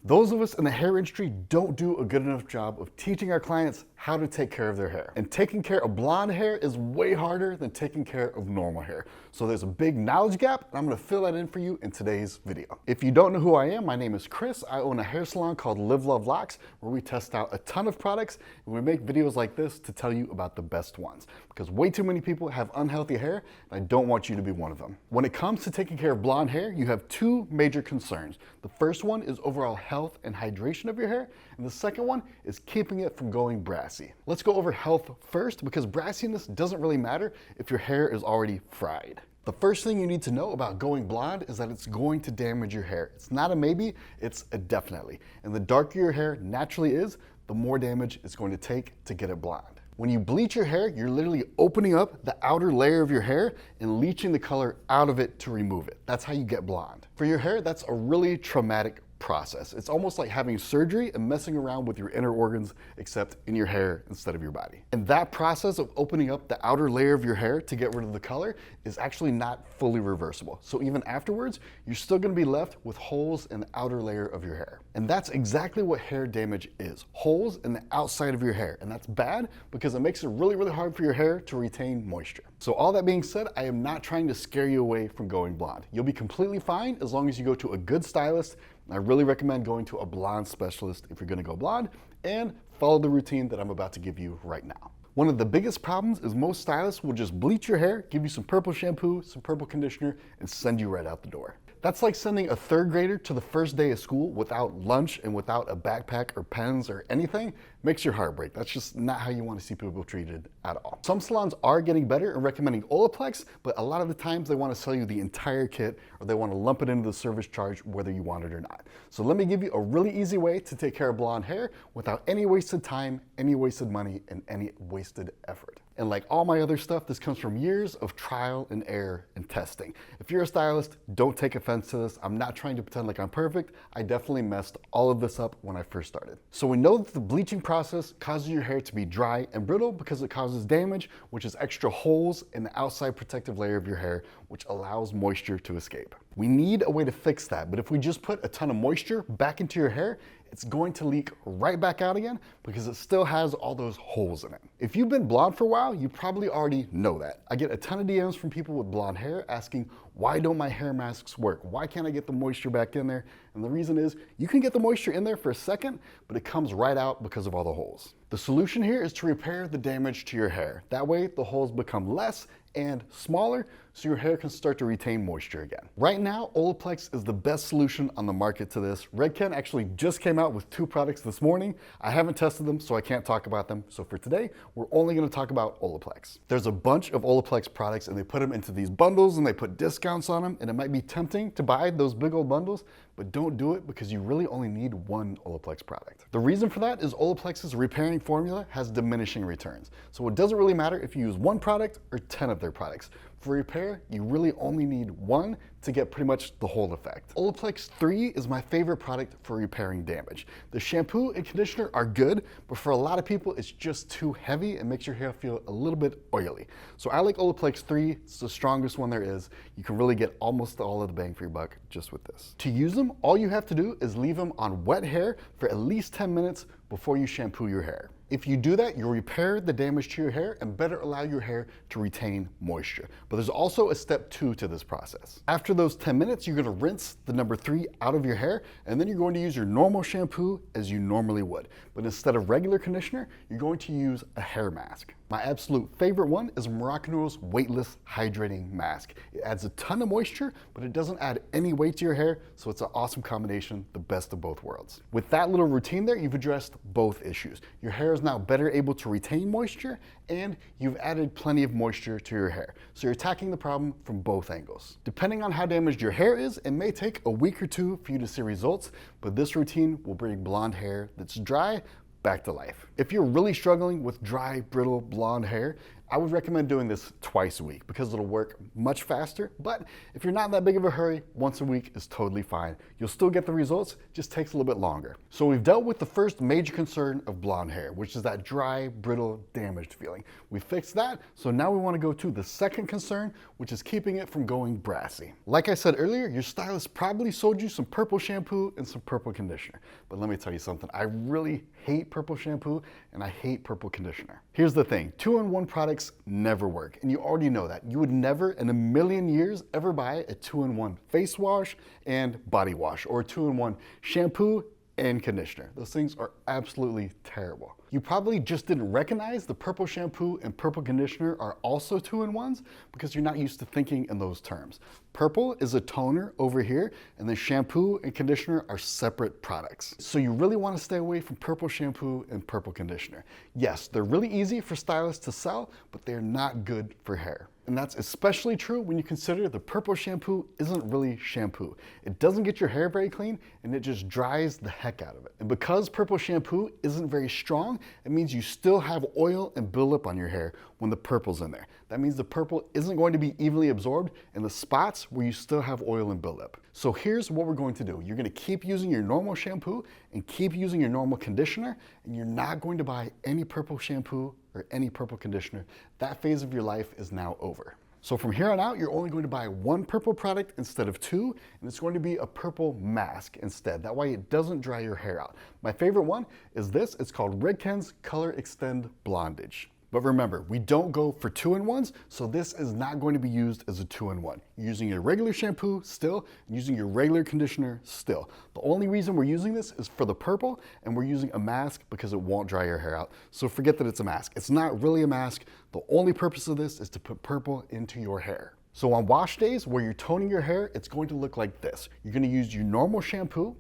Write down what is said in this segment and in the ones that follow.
Those of us in the hair industry don't do a good enough job of teaching our clients how to take care of their hair. And taking care of blonde hair is way harder than taking care of normal hair. So there's a big knowledge gap, and I'm gonna fill that in for you in today's video. If you don't know who I am, my name is Chris. I own a hair salon called Live Love Locks, where we test out a ton of products, and we make videos like this to tell you about the best ones. Because way too many people have unhealthy hair, and I don't want you to be one of them. When it comes to taking care of blonde hair, you have two major concerns. The first one is overall health and hydration of your hair, and the second one is keeping it from going brassy. Let's go over health first, because brassiness doesn't really matter if your hair is already fried. The first thing you need to know about going blonde is that it's going to damage your hair. It's not a maybe, it's a definitely. And the darker your hair naturally is, the more damage it's going to take to get it blonde. When you bleach your hair, you're literally opening up the outer layer of your hair and leaching the color out of it to remove it. That's how you get blonde. For your hair, that's a really traumatic process. It's almost like having surgery and messing around with your inner organs, except in your hair instead of your body. And that process of opening up the outer layer of your hair to get rid of the color is actually not fully reversible. So even afterwards, you're still gonna be left with holes in the outer layer of your hair. And that's exactly what hair damage is, holes in the outside of your hair. And that's bad because it makes it really, really hard for your hair to retain moisture. So all that being said, I am not trying to scare you away from going blonde. You'll be completely fine as long as you go to a good stylist. I really recommend going to a blonde specialist if you're gonna go blonde, and follow the routine that I'm about to give you right now. One of the biggest problems is most stylists will just bleach your hair, give you some purple shampoo, some purple conditioner, and send you right out the door. That's like sending a third grader to the first day of school without lunch and without a backpack or pens or anything. Makes your heart break. That's just not how you want to see people treated at all. Some salons are getting better and recommending Olaplex, but a lot of the times they want to sell you the entire kit, or they want to lump it into the service charge whether you want it or not. So let me give you a really easy way to take care of blonde hair without any wasted time, any wasted money, and any wasted effort. And like all my other stuff, this comes from years of trial and error and testing. If you're a stylist, don't take offense to this. I'm not trying to pretend like I'm perfect. I definitely messed all of this up when I first started. So we know that the bleaching process causes your hair to be dry and brittle because it causes damage, which is extra holes in the outside protective layer of your hair, which allows moisture to escape. We need a way to fix that, but if we just put a ton of moisture back into your hair, it's going to leak right back out again because it still has all those holes in it. If you've been blonde for a while, you probably already know that. I get a ton of DMs from people with blonde hair asking, why don't my hair masks work? Why can't I get the moisture back in there? And the reason is, you can get the moisture in there for a second, but it comes right out because of all the holes. The solution here is to repair the damage to your hair. That way, the holes become less and smaller, so your hair can start to retain moisture again. Right now, Olaplex is the best solution on the market to this. Redken actually just came out with 2 products this morning. I haven't tested them, so I can't talk about them. So for today, we're only gonna talk about Olaplex. There's a bunch of Olaplex products, and they put them into these bundles, and they put discounts on them, and it might be tempting to buy those big old bundles, but don't do it because you really only need one Olaplex product. The reason for that is Olaplex's repairing formula has diminishing returns. So it doesn't really matter if you use one product or 10 of their products. For repair, you really only need one to get pretty much the whole effect. Olaplex 3 is my favorite product for repairing damage. The shampoo and conditioner are good, but for a lot of people, it's just too heavy and makes your hair feel a little bit oily. So I like Olaplex 3, it's the strongest one there is. You can really get almost all of the bang for your buck just with this. To use them, all you have to do is leave them on wet hair for at least 10 minutes before you shampoo your hair. If you do that, you'll repair the damage to your hair and better allow your hair to retain moisture. But there's also a step 2 to this process. After those 10 minutes, you're gonna rinse the number 3 out of your hair, and then you're going to use your normal shampoo as you normally would. But instead of regular conditioner, you're going to use a hair mask. My absolute favorite one is Moroccanoil's Weightless Hydrating Mask. It adds a ton of moisture, but it doesn't add any weight to your hair, so it's an awesome combination, the best of both worlds. With that little routine there, you've addressed both issues. Your hair is now better able to retain moisture, and you've added plenty of moisture to your hair. So you're attacking the problem from both angles. Depending on how damaged your hair is, it may take a week or 2 for you to see results, but this routine will bring blonde hair that's dry back to life. If you're really struggling with dry, brittle, blonde hair, I would recommend doing this twice a week because it'll work much faster. But if you're not in that big of a hurry, once a week is totally fine. You'll still get the results, just takes a little bit longer. So we've dealt with the first major concern of blonde hair, which is that dry, brittle, damaged feeling. We fixed that, so now we want to go to the second concern, which is keeping it from going brassy. Like I said earlier, your stylist probably sold you some purple shampoo and some purple conditioner. But let me tell you something, I really hate purple shampoo and I hate purple conditioner. Here's the thing, 2-in-1 products never work, and you already know that. You would never in a million years ever buy a 2-in-1 face wash and body wash, or a 2-in-1 shampoo and conditioner. Those things are absolutely terrible. You probably just didn't recognize the purple shampoo and purple conditioner are also 2-in-1s because you're not used to thinking in those terms. Purple is a toner over here, and the shampoo and conditioner are separate products. So you really want to stay away from purple shampoo and purple conditioner. Yes, they're really easy for stylists to sell, but they're not good for hair. And that's especially true when you consider the purple shampoo isn't really shampoo. It doesn't get your hair very clean, and it just dries the heck out of it. And because purple shampoo isn't very strong, it means you still have oil and buildup on your hair when the purple's in there. That means the purple isn't going to be evenly absorbed in the spots where you still have oil and buildup. So here's what we're going to do. You're going to keep using your normal shampoo and keep using your normal conditioner, and you're not going to buy any purple shampoo or any purple conditioner. That phase of your life is now over. So from here on out, you're only going to buy one purple product instead of two, and it's going to be a purple mask instead. That way it doesn't dry your hair out. My favorite one is this. It's called Redken's Color Extend Blondage. But remember, we don't go for 2-in-1s, so this is not going to be used as a 2-in-1. You're using your regular shampoo still, and using your regular conditioner still. The only reason we're using this is for the purple, and we're using a mask because it won't dry your hair out. So forget that it's a mask. It's not really a mask. The only purpose of this is to put purple into your hair. So on wash days where you're toning your hair, it's going to look like this. You're going to use your normal shampoo.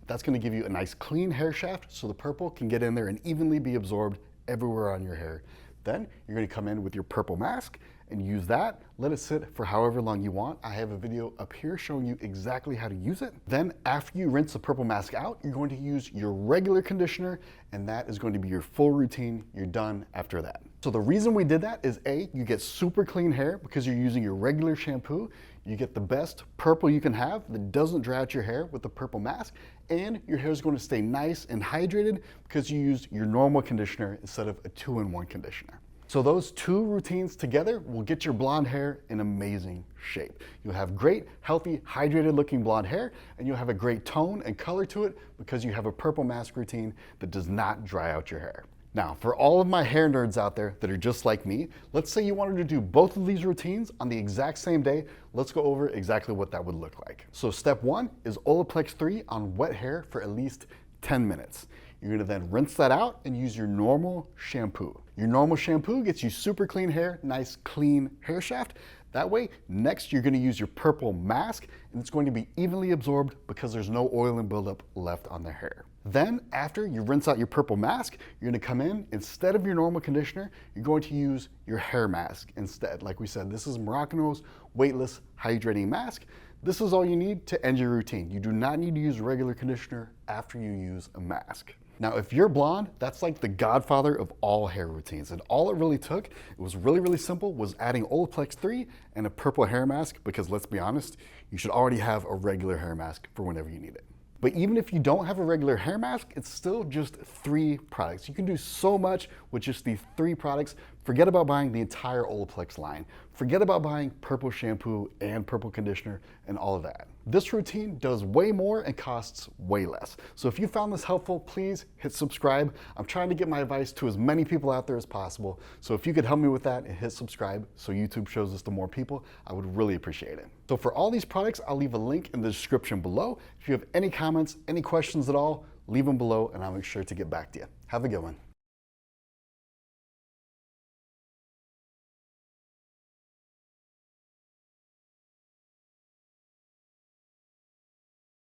That's going to give you a nice clean hair shaft so the purple can get in there and evenly be absorbed everywhere on your hair. Then you're going to come in with your purple mask and use that. Let it sit for however long you want. I have a video up here showing you exactly how to use it. Then after you rinse the purple mask out, you're going to use your regular conditioner, and that is going to be your full routine. You're done after that. So the reason we did that is A, you get super clean hair because you're using your regular shampoo. You get the best purple you can have that doesn't dry out your hair with the purple mask, and your hair is going to stay nice and hydrated because you used your normal conditioner instead of a 2-in-1 conditioner. So those two routines together will get your blonde hair in amazing shape. You'll have great, healthy, hydrated looking blonde hair, and you'll have a great tone and color to it because you have a purple mask routine that does not dry out your hair. Now, for all of my hair nerds out there that are just like me, let's say you wanted to do both of these routines on the exact same day. Let's go over exactly what that would look like. So step one is Olaplex 3 on wet hair for at least 10 minutes. You're gonna then rinse that out and use your normal shampoo. Your normal shampoo gets you super clean hair, nice clean hair shaft. That way, next you're gonna use your purple mask, and it's going to be evenly absorbed because there's no oil and buildup left on the hair. Then after you rinse out your purple mask, you're gonna come in, instead of your normal conditioner, you're going to use your hair mask instead. Like we said, this is Moroccano's weightless hydrating mask. This is all you need to end your routine. You do not need to use regular conditioner after you use a mask. Now, if you're blonde, that's like the godfather of all hair routines. And all it really took, it was really, really simple, was adding Olaplex 3 and a purple hair mask, because let's be honest, you should already have a regular hair mask for whenever you need it. But even if you don't have a regular hair mask, it's still just 3 products. You can do so much with just these 3 products. Forget about buying the entire Olaplex line. Forget about buying purple shampoo and purple conditioner and all of that. This routine does way more and costs way less. So if you found this helpful, please hit subscribe. I'm trying to get my advice to as many people out there as possible. So if you could help me with that and hit subscribe so YouTube shows this to more people, I would really appreciate it. So for all these products, I'll leave a link in the description below. If you have any comments, any questions at all, leave them below and I'll make sure to get back to you. Have a good one.